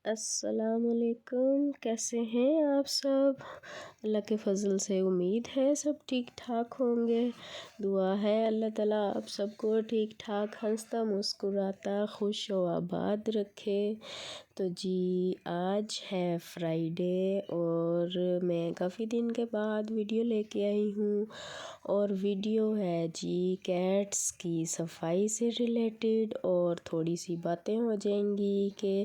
السلام علیکم، کیسے ہیں آپ سب؟ اللہ کے فضل سے امید ہے سب ٹھیک ٹھاک ہوں گے۔ دعا ہے اللہ تعالیٰ آپ سب کو ٹھیک ٹھاک ہنستا مسکراتا خوش و آباد رکھے۔ تو جی آج ہے فرائیڈے اور میں کافی دن کے بعد ویڈیو لے کے آئی ہوں، اور ویڈیو ہے جی کیٹس کی صفائی سے ریلیٹڈ، اور تھوڑی سی باتیں ہو جائیں گی کہ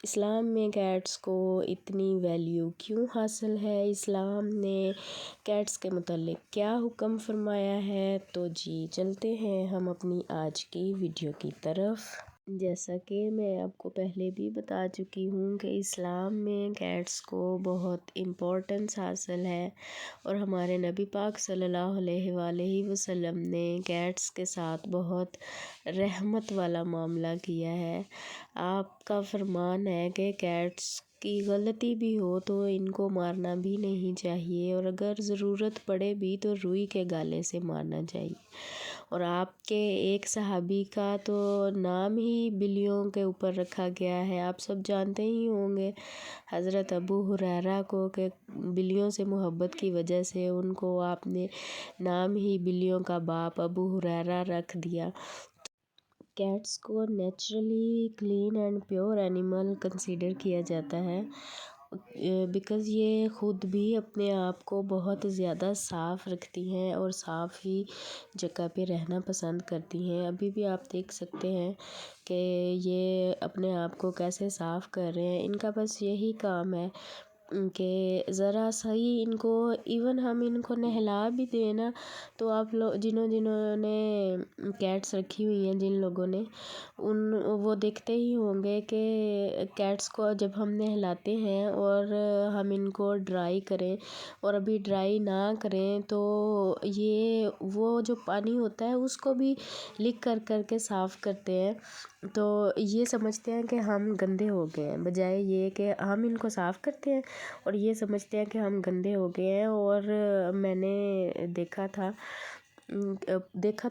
اسلام میں کیٹس کو اتنی ویلیو کیوں حاصل ہے، اسلام نے کیٹس کے متعلق کیا حکم فرمایا ہے۔ تو جی چلتے ہیں ہم اپنی آج کی ویڈیو کی طرف۔ جیسا کہ میں آپ کو پہلے بھی بتا چکی ہوں کہ اسلام میں کیٹس کو بہت امپورٹنس حاصل ہے، اور ہمارے نبی پاک صلی اللہ علیہ وآلہ وسلم نے کیٹس کے ساتھ بہت رحمت والا معاملہ کیا ہے۔ آپ کا فرمان ہے کہ کیٹس کی غلطی بھی ہو تو ان کو مارنا بھی نہیں چاہیے، اور اگر ضرورت پڑے بھی تو روئی کے گالے سے مارنا چاہیے۔ اور آپ کے ایک صحابی کا تو نام ہی بلیوں کے اوپر رکھا گیا ہے، آپ سب جانتے ہی ہوں گے حضرت ابو ہریرہ کو، کہ بلیوں سے محبت کی وجہ سے ان کو آپ نے نام ہی بلیوں کا باپ ابو ہریرہ رکھ دیا۔ کیٹس کو naturally clean and pure animal consider کیا جاتا ہے، بیکاز یہ خود بھی اپنے آپ کو بہت زیادہ صاف رکھتی ہیں اور صاف ہی جگہ پہ رہنا پسند کرتی ہیں۔ ابھی بھی آپ دیکھ سکتے ہیں کہ یہ اپنے آپ کو کیسے صاف کر رہے ہیں، ان کا بس یہی کام ہے کہ ذرا صحیح ان کو، ایون ہم ان کو نہلا بھی دیں نا، تو آپ لوگ جنہوں نے کیٹس رکھی ہوئی ہیں، جن لوگوں نے وہ دیکھتے ہی ہوں گے کہ کیٹس کو جب ہم نہلاتے ہیں اور ہم ان کو ڈرائی کریں اور ابھی ڈرائی نہ کریں تو یہ وہ جو پانی ہوتا ہے اس کو بھی لک کر کے صاف کرتے ہیں، تو یہ سمجھتے ہیں کہ ہم گندے ہو گئے ہیں، بجائے یہ کہ ہم ان کو صاف کرتے ہیں اور یہ سمجھتے ہیں کہ ہم گندے ہو گئے ہیں۔ اور میں نے دیکھا تو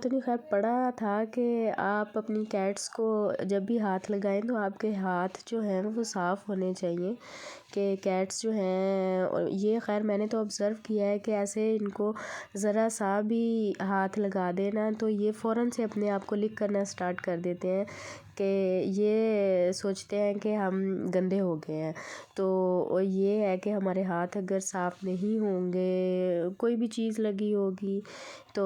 نہیں، خیر پڑھا تھا کہ آپ اپنی کیٹس کو جب بھی ہاتھ لگائیں تو آپ کے ہاتھ جو ہیں وہ صاف ہونے چاہیے، کہ کیٹس جو ہیں یہ، خیر میں نے تو آبزرو کیا ہے کہ ایسے ان کو ذرا سا بھی ہاتھ لگا دینا تو یہ فوراً سے اپنے آپ کو لک کرنا سٹارٹ کر دیتے ہیں، کہ یہ سوچتے ہیں کہ ہم گندے ہو گئے ہیں۔ تو یہ ہے کہ ہمارے ہاتھ اگر صاف نہیں ہوں گے، کوئی بھی چیز لگی ہوگی تو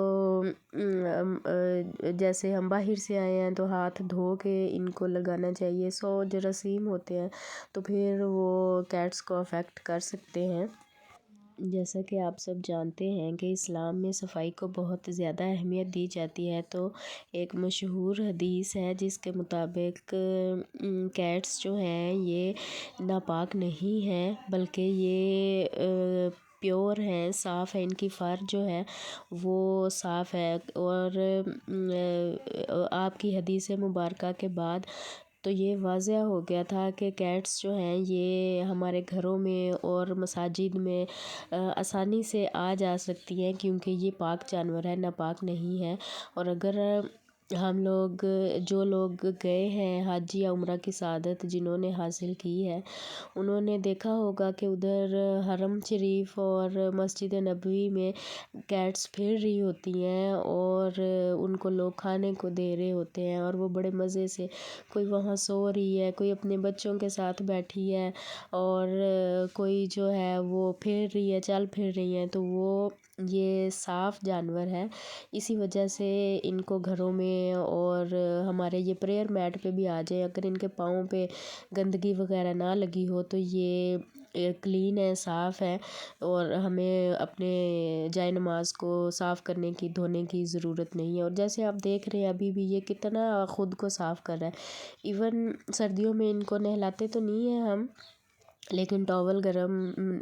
جیسے ہم باہر سے آئے ہیں تو ہاتھ دھو کے ان کو لگانا چاہیے، جراثیم ہوتے ہیں تو پھر وہ کیٹس کو افیکٹ کر سکتے ہیں۔ جیسا کہ آپ سب جانتے ہیں کہ اسلام میں صفائی کو بہت زیادہ اہمیت دی جاتی ہے، تو ایک مشہور حدیث ہے جس کے مطابق کیٹس جو ہیں یہ ناپاک نہیں ہیں، بلکہ یہ پیور ہیں، صاف ہے، ان کی فر جو ہے وہ صاف ہے۔ اور آپ کی حدیث مبارکہ کے بعد تو یہ واضح ہو گیا تھا کہ کیٹس جو ہیں یہ ہمارے گھروں میں اور مساجد میں آسانی سے آ جا سکتی ہیں، کیونکہ یہ پاک جانور ہے، ناپاک نہیں ہے۔ اور اگر ہم لوگ جو لوگ گئے ہیں حج یا عمرہ کی سعادت جنہوں نے حاصل کی ہے، انہوں نے دیکھا ہوگا کہ ادھر حرم شریف اور مسجد نبوی میں کیٹس پھر رہی ہوتی ہیں، اور ان کو لوگ کھانے کو دے رہے ہوتے ہیں، اور وہ بڑے مزے سے، کوئی وہاں سو رہی ہے، کوئی اپنے بچوں کے ساتھ بیٹھی ہے، اور کوئی جو ہے وہ پھر رہی ہے، چل پھر رہی ہیں، تو وہ یہ صاف جانور ہے، اسی وجہ سے ان کو گھروں میں اور ہمارے یہ پریئر میٹ پہ بھی آ جائیں، اگر ان کے پاؤں پہ گندگی وغیرہ نہ لگی ہو تو یہ کلین ہے، صاف ہے، اور ہمیں اپنے جائے نماز کو صاف کرنے کی، دھونے کی ضرورت نہیں ہے۔ اور جیسے آپ دیکھ رہے ہیں ابھی بھی یہ کتنا خود کو صاف کر رہا ہے، ایون سردیوں میں ان کو نہلاتے تو نہیں ہیں ہم، لیکن ٹاول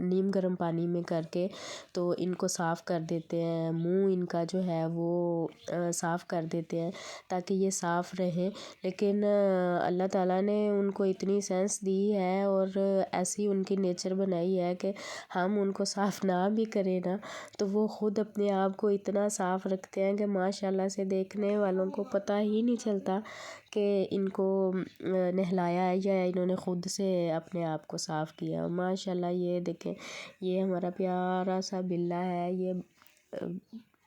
نیم گرم پانی میں کر کے تو ان کو صاف کر دیتے ہیں، منہ ان کا جو ہے وہ صاف کر دیتے ہیں تاکہ یہ صاف رہیں۔ لیکن اللہ تعالیٰ نے ان کو اتنی سینس دی ہے اور ایسی ان کی نیچر بنائی ہے کہ ہم ان کو صاف نہ بھی کریں نا تو وہ خود اپنے آپ کو اتنا صاف رکھتے ہیں کہ ماشاء اللہ سے دیکھنے والوں کو پتہ ہی نہیں چلتا کہ ان کو نہلایا ہے یا انہوں نے خود سے اپنے آپ کو صاف کیا. ماشاءاللہ یہ دیکھیں یہ ہمارا پیارا سا بلا ہے. یہ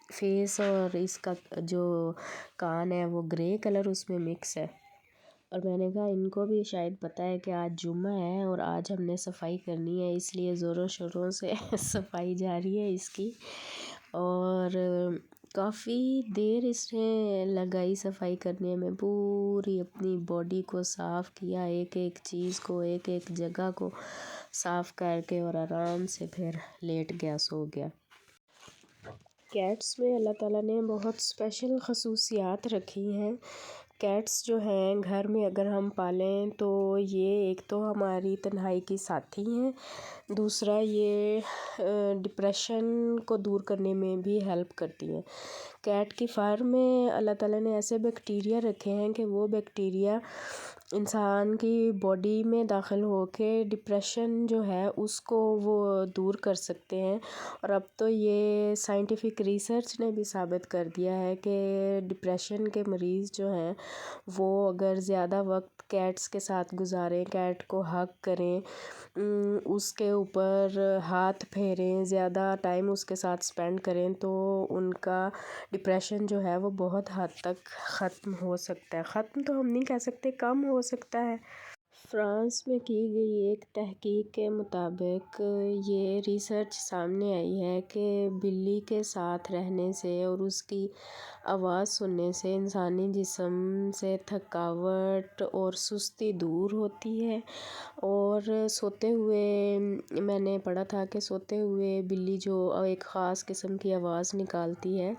فیس اور اس کا جو کان ہے وہ گرے کلر اس میں مکس ہے. اور میں نے کہا ان کو بھی شاید پتہ ہے کہ آج جمعہ ہے اور آج ہم نے صفائی کرنی ہے، اس لیے زوروں شوروں سے صفائی جاری ہے اس کی. اور کافی دیر اس نے لگائی صفائی کرنے میں، پوری اپنی باڈی کو صاف کیا، ایک ایک چیز کو ایک ایک جگہ کو صاف کر کے اور آرام سے پھر لیٹ گیا، سو گیا. کیٹس میں اللہ تعالیٰ نے بہت اسپیشل خصوصیات رکھی ہیں. کیٹس جو ہیں گھر میں اگر ہم پالیں تو یہ ایک تو ہماری تنہائی کی ساتھی ہیں، دوسرا یہ ڈپریشن کو دور کرنے میں بھی ہیلپ کرتی ہیں. کیٹ کی فر میں اللہ تعالیٰ نے ایسے بیکٹیریا رکھے ہیں کہ وہ بیکٹیریا انسان کی باڈی میں داخل ہو کے ڈپریشن جو ہے اس کو وہ دور کر سکتے ہیں. اور اب تو یہ سائنٹیفک ریسرچ نے بھی ثابت کر دیا ہے کہ ڈپریشن کے مریض جو ہیں وہ اگر زیادہ وقت کیٹس کے ساتھ گزاریں، کیٹ کو ہگ کریں، اس کے اوپر ہاتھ پھیریں، زیادہ ٹائم اس کے ساتھ اسپینڈ کریں تو ان کا ڈپریشن جو ہے وہ بہت حد تک ختم ہو سکتا ہے. ختم تو ہم نہیں کہہ سکتے، کم ہو سکتا ہے. فرانس میں کی گئی ایک تحقیق کے مطابق یہ ریسرچ سامنے آئی ہے کہ بلی کے ساتھ رہنے سے اور اس کی آواز سننے سے انسانی جسم سے تھکاوٹ اور سستی دور ہوتی ہے. اور سوتے ہوئے میں نے پڑھا تھا کہ سوتے ہوئے بلی جو ایک خاص قسم کی آواز نکالتی ہے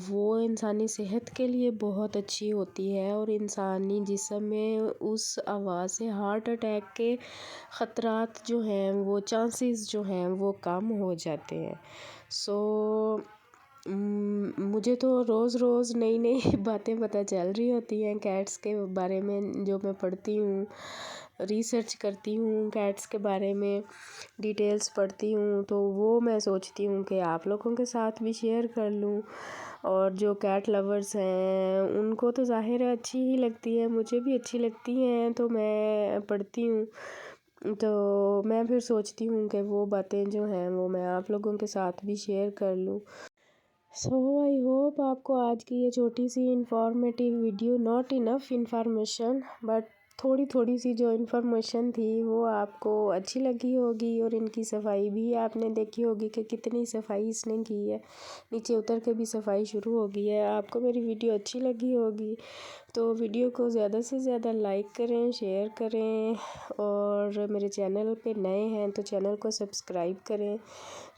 وہ انسانی صحت کے لیے بہت اچھی ہوتی ہے، اور انسانی جسم میں اس آواز سے ہارٹ اٹیک کے خطرات جو ہیں وہ چانسز جو ہیں وہ کم ہو جاتے ہیں. مجھے تو روز روز نئی نئی باتیں پتہ چل رہی ہوتی ہیں کیٹس کے بارے میں، جو میں پڑھتی ہوں، ریسرچ کرتی ہوں کیٹس کے بارے میں، ڈیٹیلز پڑھتی ہوں تو وہ میں سوچتی ہوں کہ آپ لوگوں کے ساتھ بھی شیئر کر لوں. اور جو کیٹ لورز ہیں ان کو تو ظاہر ہے اچھی ہی لگتی ہے، مجھے بھی اچھی لگتی ہیں تو میں پڑھتی ہوں. تو میں پھر سوچتی ہوں کہ وہ باتیں جو ہیں وہ میں آپ لوگوں کے ساتھ بھی شیئر کر لوں. آئی ہوپ آپ کو آج کی یہ چھوٹی سی informative video, not enough information but تھوڑی تھوڑی سی جو انفارمیشن تھی وہ آپ کو اچھی لگی ہوگی. اور ان کی صفائی بھی آپ نے دیکھی ہوگی کہ کتنی صفائی اس نے کی ہے، نیچے اتر کے بھی صفائی شروع ہو گئی ہے. آپ کو میری ویڈیو اچھی لگی ہوگی تو ویڈیو کو زیادہ سے زیادہ لائک کریں، شیئر کریں، اور میرے چینل پہ نئے ہیں تو چینل کو سبسکرائب کریں.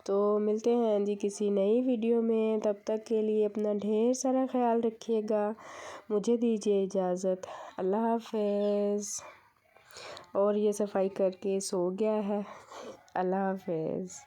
تو ملتے ہیں جی کسی نئی ویڈیو میں، تب تک کے لیے اپنا ڈھیر سارا خیال رکھیے گا. مجھے دیجیے اجازت، اللہ حافظ. اور یہ صفائی کر کے سو گیا ہے. اللہ حافظ.